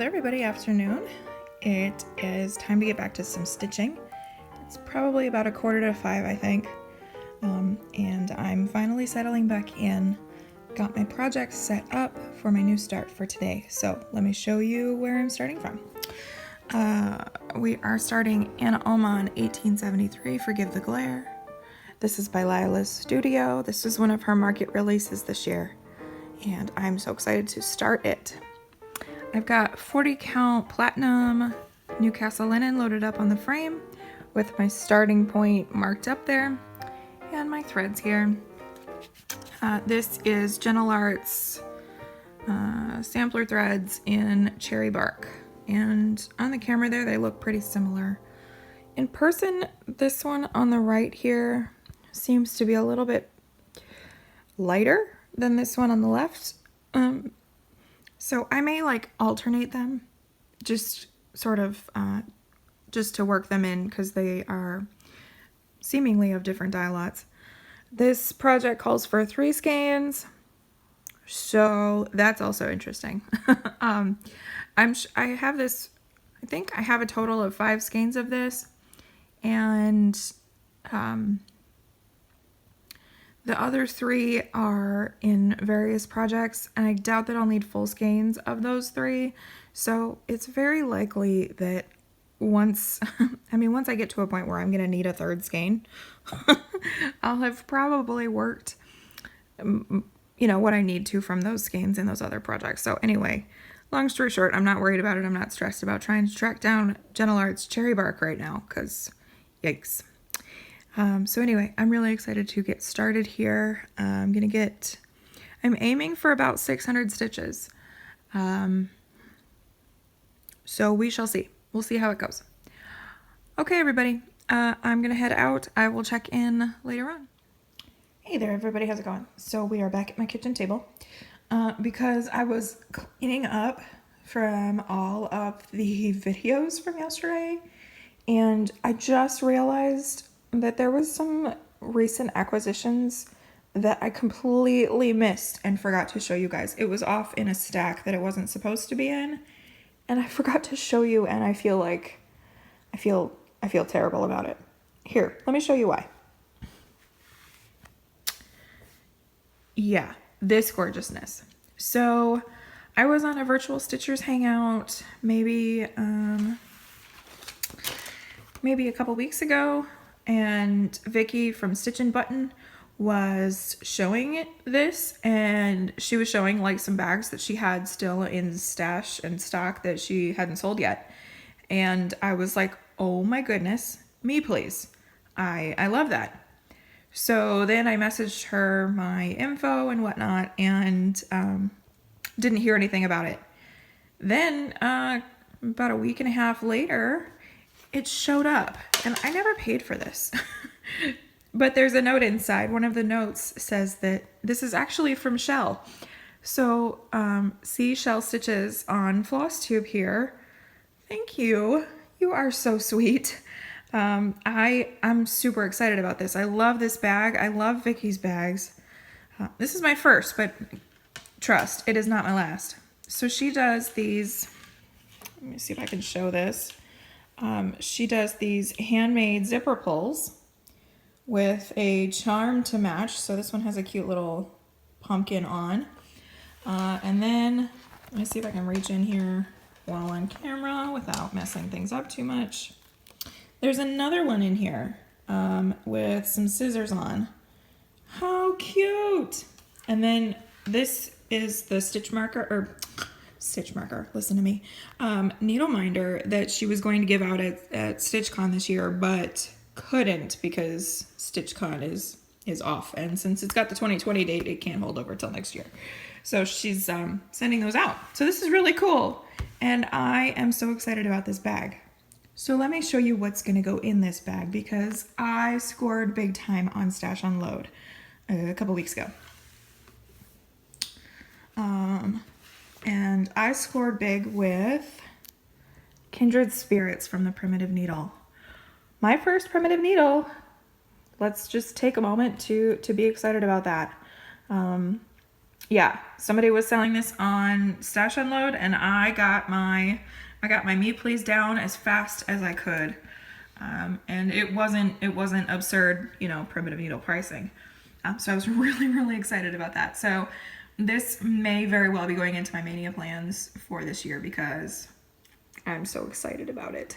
there everybody, afternoon. It is time to get back to some stitching. It's probably about 4:45 I think, and I'm finally settling back in. Got my project set up for my new start for today, so let me show you where I'm starting from. We are starting Anna Oman 1873, Forgive the Glare. This is by Lila's Studio. This is one of her market releases this year, and I'm so excited to start it. I've got 40 count platinum Newcastle linen loaded up on the frame with my starting point marked up there and my threads here. This is needleart's sampler threads in cherry bark, and on the camera there they look pretty similar. In person, this one on the right here seems to be a little bit lighter than this one on the left. So I may like alternate them, just sort of just to work them in because they are seemingly of different dye lots. This project calls for 3 skeins, so that's also interesting. I have this, I think I have a total of 5 skeins of this, and the other 3 are in various projects, and I doubt that I'll need full skeins of those 3. So it's very likely that once I get to a point where I'm going to need a 3rd skein, I'll have probably worked, what I need to from those skeins in those other projects. So anyway, long story short, I'm not worried about it. I'm not stressed about trying to track down needleart's cherry bark right now, because yikes. So anyway, I'm really excited to get started here. I'm aiming for about 600 stitches. So we shall see. We'll see how it goes. Okay, everybody, I'm gonna head out. I will check in later on. Hey there, everybody, how's it going? So we are back at my kitchen table because I was cleaning up from all of the videos from yesterday, and I just realized that there was some recent acquisitions that I completely missed and forgot to show you guys. It was off in a stack that it wasn't supposed to be in, and I forgot to show you, and I feel terrible about it. Here, let me show you why. Yeah, this gorgeousness. So I was on a virtual Stitchers hangout maybe a couple weeks ago, and Vicky from Stitchin' Button was showing this, and she was showing like some bags that she had still in stash and stock that she hadn't sold yet. And I was like, oh my goodness, me please. I love that. So then I messaged her my info and whatnot, and didn't hear anything about it. Then about a week and a half later, it showed up, and I never paid for this. But there's a note inside. One of the notes says that this is actually from Shell. So see Shell Stitches on FlossTube here. Thank you. You are so sweet. I'm super excited about this. I love this bag. I love Vicky's bags. This is my first, but trust, it is not my last. So she does these, let me see if I can show this. She does these handmade zipper pulls with a charm to match. So this one has a cute little pumpkin on. And then, let me see if I can reach in here while on camera without messing things up too much. There's another one in here with some scissors on. How cute! And then this is the stitch marker, listen to me, needle minder that she was going to give out at StitchCon this year, but couldn't because StitchCon is off, and since it's got the 2020 date, it can't hold over till next year. So she's sending those out. So this is really cool, and I am so excited about this bag. So let me show you what's going to go in this bag, because I scored big time on Stash Unload a couple weeks ago. And I scored big with Kindred Spirits from the Primitive Needle. My first Primitive Needle. Let's just take a moment to be excited about that. yeah, somebody was selling this on Stash Unload, and I got my Me Please down as fast as I could. And it wasn't absurd, you know, primitive needle pricing. So I was really excited about that. So this may very well be going into my Maynia plans for this year because I'm so excited about it.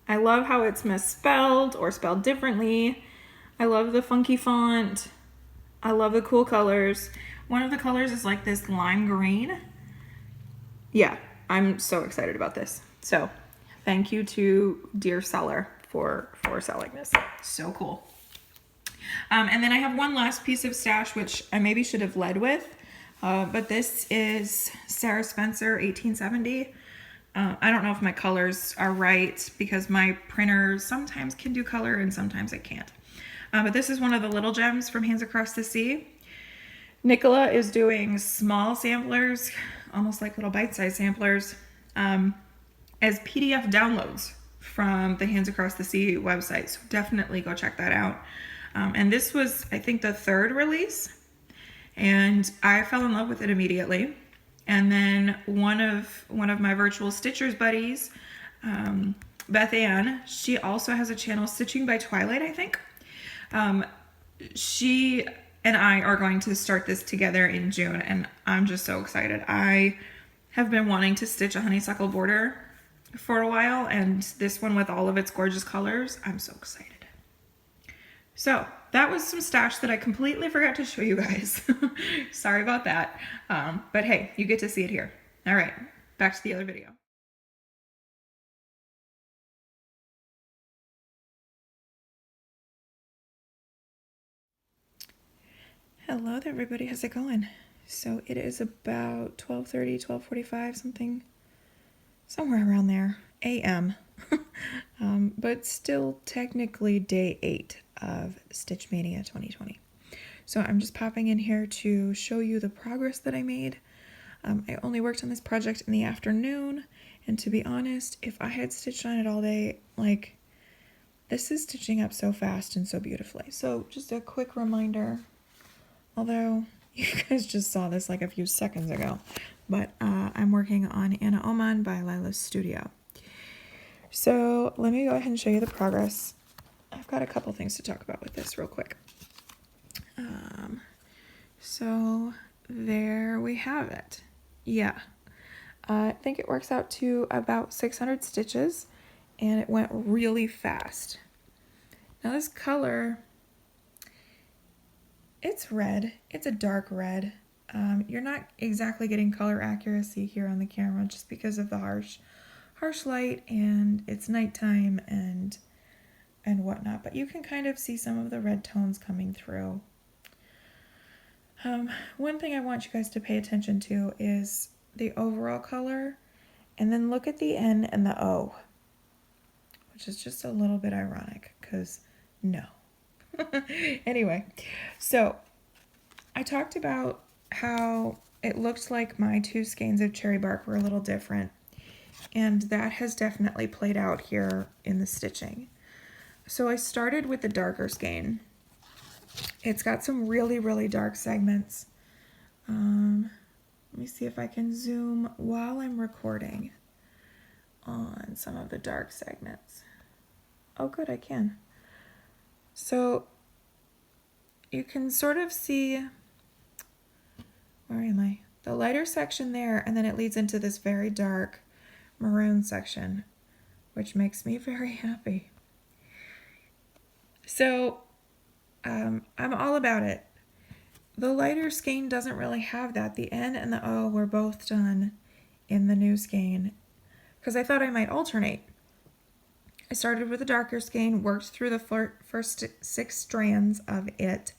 I love how it's misspelled or spelled differently. I love the funky font. I love the cool colors. One of the colors is like this lime green. Yeah, I'm so excited about this. So thank you to dear seller for selling this. So cool. And then I have one last piece of stash, which I maybe should have led with, but this is Sarah Spencer 1870. I don't know if my colors are right because my printer sometimes can do color and sometimes it can't. But this is one of the little gems from Hands Across the Sea. Nicola is doing small samplers, almost like little bite-sized samplers, as PDF downloads from the Hands Across the Sea website. So definitely go check that out. And this was, I think, the third release, and I fell in love with it immediately. And then one of my virtual stitchers buddies, Beth Ann, she also has a channel, Stitching by Twilight, I think. She and I are going to start this together in June, and I'm just so excited. I have been wanting to stitch a honeysuckle border for a while, and this one with all of its gorgeous colors, I'm so excited. So that was some stash that I completely forgot to show you guys. Sorry about that. But hey, you get to see it here. All right, back to the other video. Hello there, everybody. How's it going? So it is about 12:30, 12:45, somewhere around there, a.m. But still technically day 8 of Stitch Mania 2020. So I'm just popping in here to show you the progress that I made. I only worked on this project in the afternoon, and to be honest, if I had stitched on it all day, like, this is stitching up so fast and so beautifully. So just a quick reminder, although you guys just saw this like a few seconds ago, but I'm working on Anna Oman by Lila's Studio. So let me go ahead and show you the progress. I've got a couple things to talk about with this real quick. So there we have it. Yeah, I think it works out to about 600 stitches, and it went really fast. Now this color, it's red. It's a dark red. You're not exactly getting color accuracy here on the camera just because of the harsh light, and it's nighttime and whatnot, but you can kind of see some of the red tones coming through. One thing I want you guys to pay attention to is the overall color, and then look at the N and the O, which is just a little bit ironic because no. Anyway, so I talked about how it looked like my 2 skeins of cherry bark were a little different, and that has definitely played out here in the stitching. So I started with the darker skein. It's got some really dark segments. Let me see if I can zoom while I'm recording on some of the dark segments. Oh good, I can. So you can sort of see, where am I? The lighter section there, and then it leads into this very dark maroon section, which makes me very happy. So I'm all about it. The lighter skein doesn't really have that. The N and the O were both done in the new skein because I thought I might alternate. I started with a darker skein, worked through the first 6 strands of it,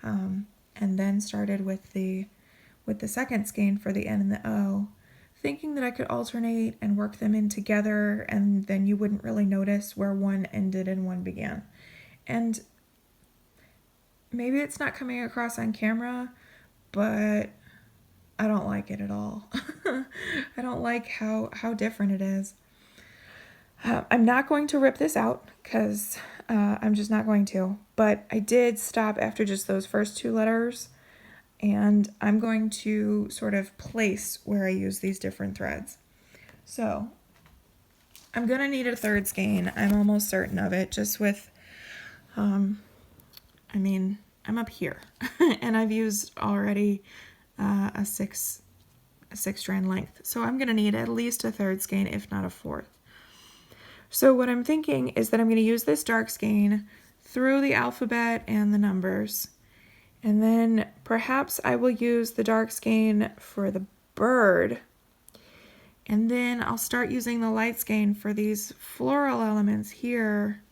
and then started with the second skein for the N and the O, thinking that I could alternate and work them in together, and then you wouldn't really notice where one ended and one began. And maybe it's not coming across on camera, but I don't like it at all. I don't like how different it is. I'm not going to rip this out because I'm just not going to, but I did stop after just those first 2 letters and I'm going to sort of place where I use these different threads. So I'm gonna need a third skein. I'm almost certain of it, just with, I mean, I'm up here and I've used already a six strand length. So I'm gonna need at least a third skein, if not a fourth. So what I'm thinking is that I'm gonna use this dark skein through the alphabet and the numbers. And then perhaps I will use the dark skein for the bird. And then I'll start using the light skein for these floral elements here.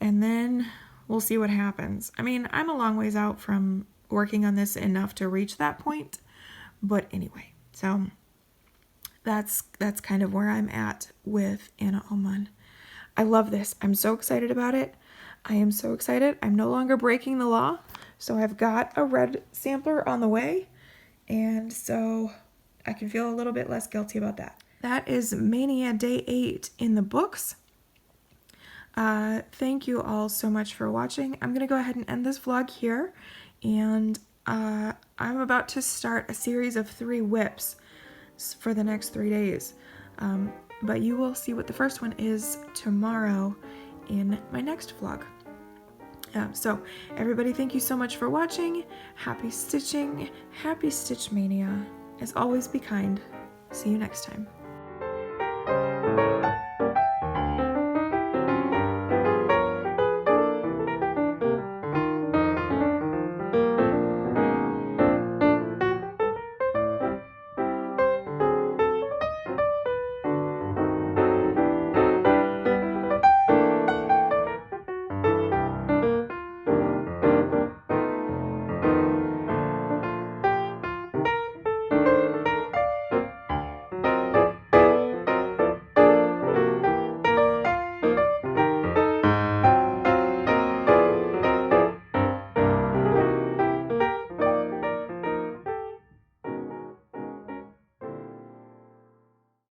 And then we'll see what happens. I mean, I'm a long ways out from working on this enough to reach that point. But anyway, so that's kind of where I'm at with Anna Ullman. I love this. I'm so excited about it. I am so excited. I'm no longer breaking the law. So I've got a red sampler on the way. And so I can feel a little bit less guilty about that. That is Maynia Day 8 in the books. Thank you all so much for watching. I'm going to go ahead and end this vlog here. And I'm about to start a series of 3 whips for the next 3 days. But you will see what the first one is tomorrow in my next vlog. So everybody, thank you so much for watching. Happy stitching, happy Stitch Mania. As always, be kind. See you next time.